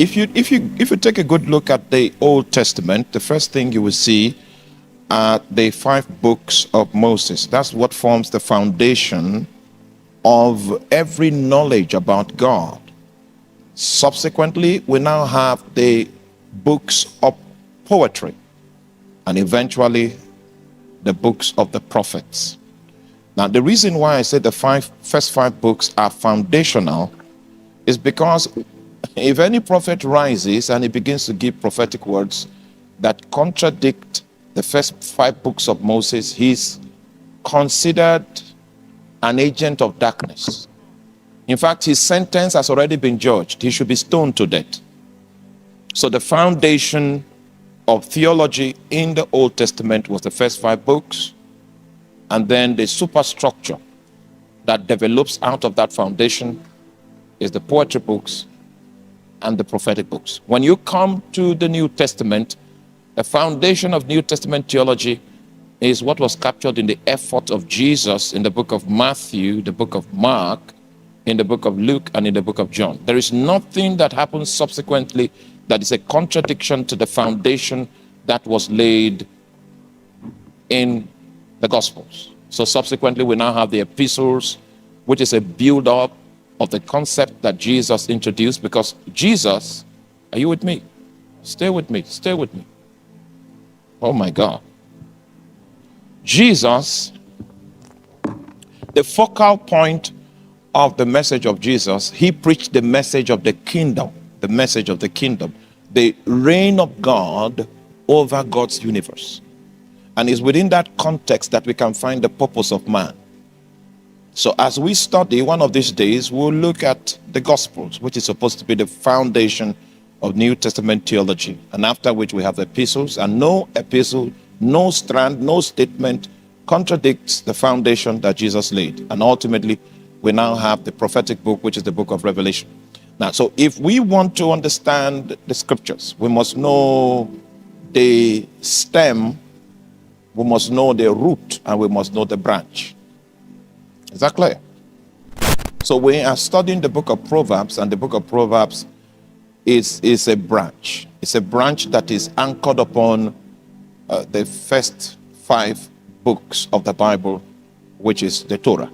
If you take a good look at the Old Testament, the first thing you will see are the 5 books of Moses. That's what forms the foundation of every knowledge about God. Subsequently, we now have the books of poetry, and eventually the books of the prophets. Now, the reason why I say the first 5 books are foundational is because if any prophet rises and he begins to give prophetic words that contradict the first 5 books of Moses, he's considered an agent of darkness. In fact, his sentence has already been judged. He should be stoned to death. So the foundation of theology in the Old Testament was the first 5 books, and then the superstructure that develops out of that foundation is the poetry books and the prophetic books. When you come to the New Testament, the foundation of New Testament theology is what was captured in the effort of Jesus in the book of Matthew, the book of Mark, in the book of Luke, and in the book of John. There is nothing that happens subsequently that is a contradiction to the foundation that was laid in the Gospels. So subsequently, we now have the epistles, which is a build-up of the concept that Jesus introduced, because Jesus, are you with me? Stay with me, stay with me. Oh my God. Jesus, the focal point of the message of Jesus, he preached the message of the kingdom, the reign of God over God's universe. And it's within that context that we can find the purpose of man. So as we study, one of these days, we'll look at the Gospels, which is supposed to be the foundation of New Testament theology. And after which we have the epistles, and no epistle, no strand, no statement contradicts the foundation that Jesus laid. And ultimately, we now have the prophetic book, which is the book of Revelation. Now, so if we want to understand the scriptures, we must know the stem, we must know the root, and we must know the branch. Is that clear? So we are studying the book of Proverbs, and the book of Proverbs is a branch. It's a branch that is anchored upon the first 5 books of the Bible, which is the Torah.